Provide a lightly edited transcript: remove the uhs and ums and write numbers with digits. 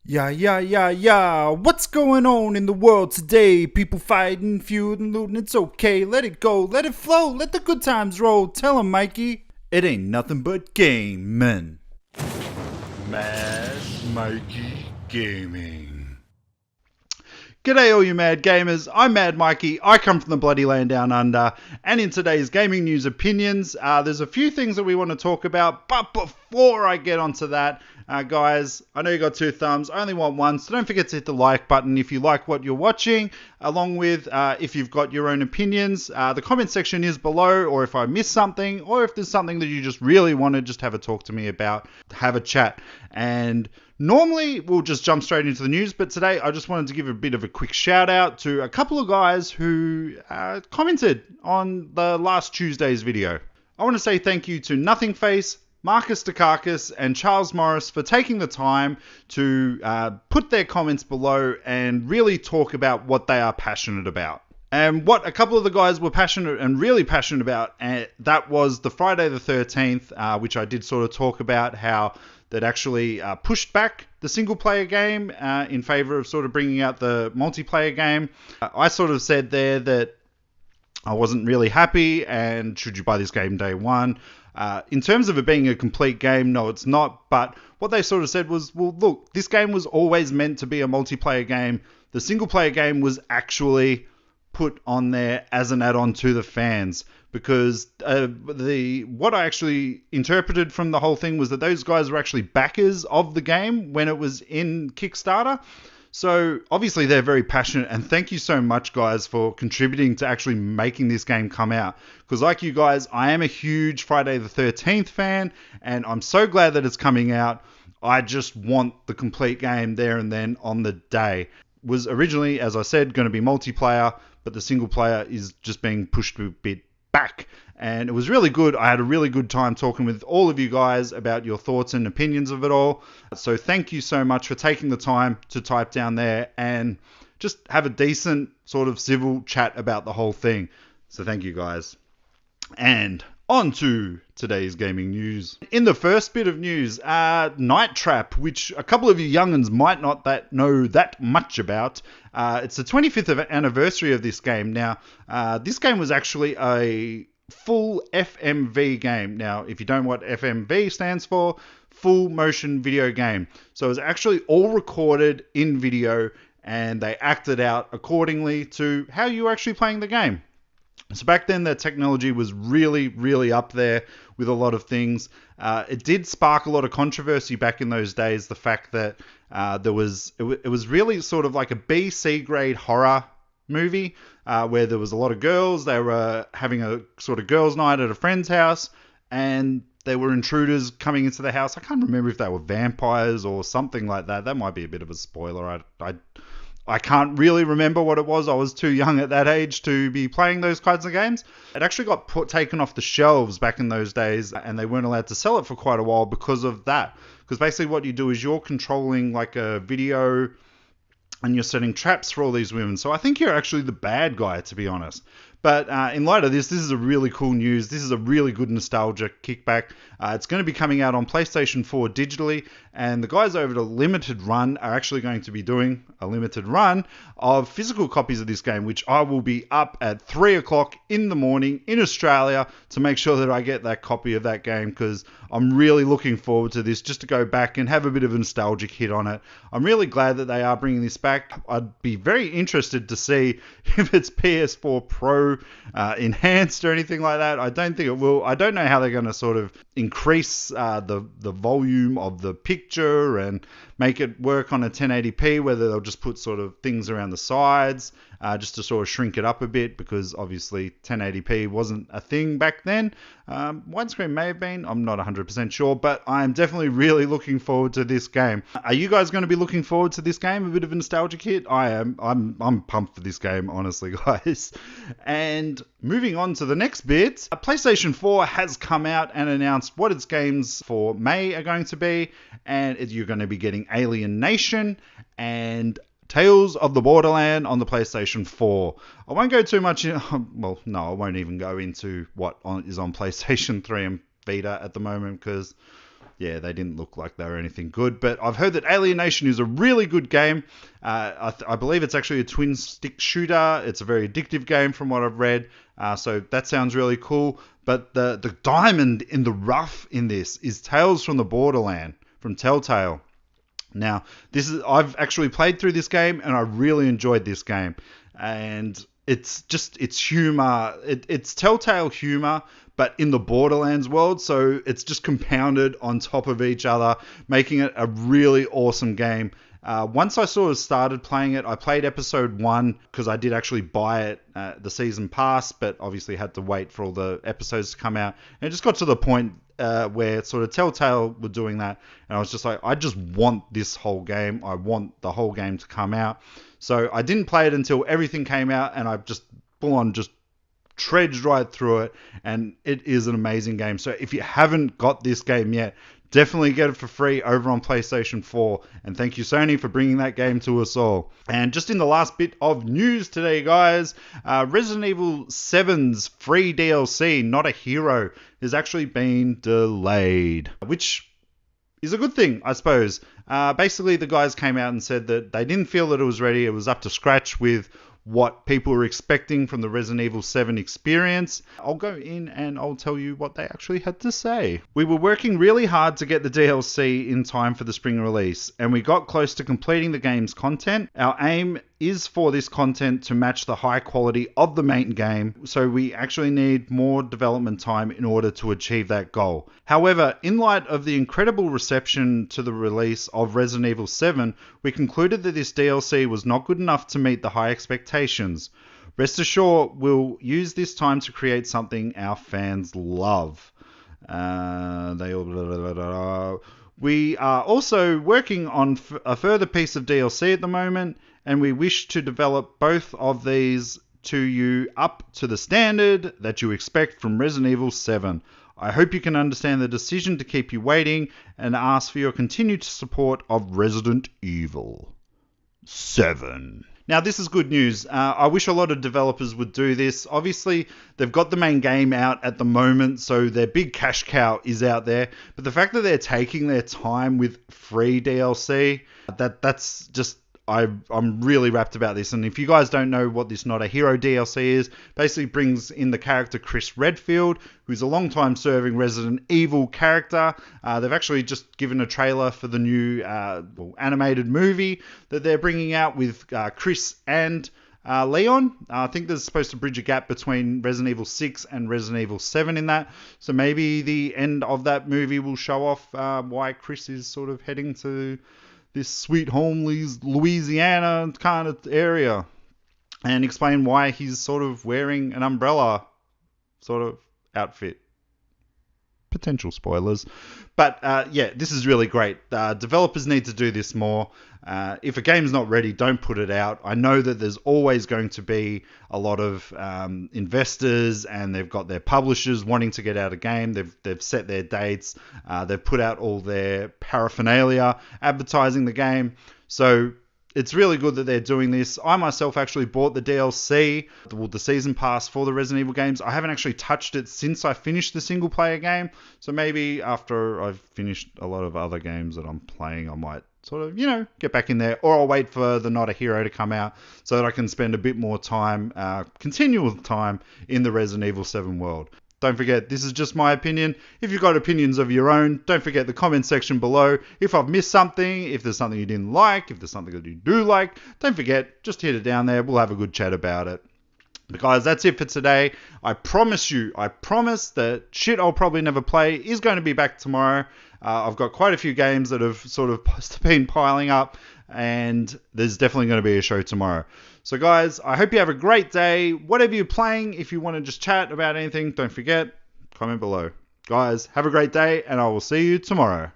Yeah. What's going on in the world today? People fighting, feuding, looting. It's okay. Let it go. Let it flow. Let the good times roll. Tell 'em, Mikey. It ain't nothing but gaming. Mad Mikey Gaming. G'day all you mad gamers, I'm Mad Mikey, I come from the bloody land down under, and in today's gaming news opinions, there's a few things that we want to talk about, but before I get onto that, guys, I know you got two thumbs, I only want one, so don't forget to hit the like button if you like what you're watching, along with if you've got your own opinions. The comment section is below, or if I missed something, or if there's something that you just really want to just have a talk to me about, have a chat, and normally, we'll just jump straight into the news, but today I just wanted to give a bit of a quick shout out to a couple of guys who commented on the last Tuesday's video. I want to say thank you to Nothingface, Marcus Dukakis, and Charles Morris for taking the time to put their comments below and really talk about what they are passionate about. And what a couple of the guys were passionate and really passionate about, that was the Friday the 13th, which I did sort of talk about how that actually pushed back the single-player game in favor of sort of bringing out the multiplayer game. I sort of said there that I wasn't really happy, and should you buy this game day one? In terms of it being a complete game, no, it's not. But what they sort of said was, well, look, this game was always meant to be a multiplayer game. The single-player game was actually put on there as an add-on to the fans, because what I actually interpreted from the whole thing was that those guys were actually backers of the game when it was in Kickstarter. So obviously they're very passionate, and thank you so much, guys, for contributing to actually making this game come out. Because like you guys, I am a huge Friday the 13th fan, and I'm so glad that it's coming out. I just want the complete game there and then on the day. Was originally, as I said, going to be multiplayer, but the single player is just being pushed a bit back, and it was really good. I had a really good time talking with all of you guys about your thoughts and opinions of it all. So thank you so much for taking the time to type down there and just have a decent sort of civil chat about the whole thing. So thank you guys. And on to today's gaming news. In the first bit of news, Night Trap, which a couple of you young'uns might not know that much about. It's the 25th anniversary of this game. Now, this game was actually a full FMV game. Now, if you don't know what FMV stands for, full motion video game. So it was actually all recorded in video, and they acted out accordingly to how you were actually playing the game. So back then, the technology was really, really up there with a lot of things. It did spark a lot of controversy back in those days. The fact that it was really sort of like a B/C grade horror movie where there was a lot of girls. They were having a sort of girls' night at a friend's house, and there were intruders coming into the house. I can't remember if they were vampires or something like that. That might be a bit of a spoiler. I can't really remember what it was. I was too young at that age to be playing those kinds of games. It actually got taken off the shelves back in those days, and they weren't allowed to sell it for quite a while because of that. Because basically what you do is you're controlling like a video, and you're setting traps for all these women. So I think you're actually the bad guy, to be honest. But in light of this is a really cool news. This is a really good nostalgia kickback. It's going to be coming out on PlayStation 4 digitally, and the guys over at Limited Run are actually going to be doing a limited run of physical copies of this game, which I will be up at 3 o'clock in the morning in Australia to make sure that I get that copy of that game, because I'm really looking forward to this, just to go back and have a bit of a nostalgic hit on it. I'm really glad that they are bringing this back. I'd be very interested to see if it's PS4 Pro enhanced or anything like that. I don't think it will. I don't know how they're going to sort of increase the volume of the picture and make it work on a 1080p, whether they'll just put sort of things around the sides just to sort of shrink it up a bit, because obviously 1080p wasn't a thing back then. Widescreen may have been, I'm not 100% sure, but I'm definitely really looking forward to this game. Are you guys going to be looking forward to this game? A bit of a nostalgic hit? I am. I'm pumped for this game, honestly, guys. And moving on to the next bit, PlayStation 4 has come out and announced what its games for May are going to be, and you're going to be getting Alien Nation and Tales of the Borderland on the PlayStation 4. I won't go too much in, well, no, I won't even go into what is on PlayStation 3 and Vita at the moment, because yeah, they didn't look like they were anything good. But I've heard that Alienation is a really good game. I believe it's actually a twin-stick shooter. It's a very addictive game from what I've read. So that sounds really cool. But the diamond in the rough in this is Tales from the Borderland from Telltale. Now, I've actually played through this game, and I really enjoyed this game. And it's humor. It's Telltale humor, but in the Borderlands world. So it's just compounded on top of each other, making it a really awesome game. Once I sort of started playing it, I played episode 1 because I did actually buy it, the season pass, but obviously had to wait for all the episodes to come out. And it just got to the point where sort of Telltale were doing that, and I was just like, I just want this whole game. I want the whole game to come out. So I didn't play it until everything came out, and I just full on just trudged right through it, and it is an amazing game. So if you haven't got this game yet, definitely get it for free over on PlayStation 4. And thank you, Sony, for bringing that game to us all. And just in the last bit of news today, guys, Resident Evil 7's free DLC, Not a Hero, has actually been delayed, which is a good thing, I suppose. Basically, the guys came out and said that they didn't feel that it was ready. It was up to scratch with what people were expecting from the Resident Evil 7 experience. I'll go in and I'll tell you what they actually had to say. We were working really hard to get the DLC in time for the spring release, and we got close to completing the game's content. Our aim is for this content to match the high quality of the main game, so we actually need more development time in order to achieve that goal. However, in light of the incredible reception to the release of Resident Evil 7, we concluded that this DLC was not good enough to meet the high expectations. Rest assured, we'll use this time to create something our fans love. We are also working on a further piece of DLC at the moment, and we wish to develop both of these to you up to the standard that you expect from Resident Evil 7. I hope you can understand the decision to keep you waiting and ask for your continued support of Resident Evil 7. Now, this is good news. I wish a lot of developers would do this. Obviously, they've got the main game out at the moment, so their big cash cow is out there. But the fact that they're taking their time with free DLC, that's just... I'm really rapt about this. And if you guys don't know what this Not a Hero DLC is, basically brings in the character Chris Redfield, who's a long-time serving Resident Evil character. They've actually just given a trailer for the new animated movie that they're bringing out with Chris and Leon. I think there's supposed to bridge a gap between Resident Evil 6 and Resident Evil 7 in that. So maybe the end of that movie will show off why Chris is sort of heading to this sweet home Louisiana kind of area, and explain why he's sort of wearing an umbrella sort of outfit. Potential spoilers. But yeah, this is really great. Developers need to do this more. If a game's not ready, don't put it out. I know that there's always going to be a lot of investors, and they've got their publishers wanting to get out a game. They've set their dates. They've put out all their paraphernalia advertising the game. So it's really good that they're doing this. I myself actually bought the DLC, the season pass for the Resident Evil games. I haven't actually touched it since I finished the single player game. So maybe after I've finished a lot of other games that I'm playing, I might sort of, get back in there. Or I'll wait for the Not a Hero to come out so that I can spend a bit more time, continual time in the Resident Evil 7 world. Don't forget, this is just my opinion. If you've got opinions of your own, don't forget the comment section below. If I've missed something, if there's something you didn't like, if there's something that you do like, don't forget, just hit it down there. We'll have a good chat about it. But guys, that's it for today. I promise that shit I'll probably never play is going to be back tomorrow. I've got quite a few games that have sort of been piling up, and there's definitely going to be a show tomorrow. So guys, I hope you have a great day. Whatever you're playing, if you want to just chat about anything, don't forget, comment below. Guys, have a great day, and I will see you tomorrow.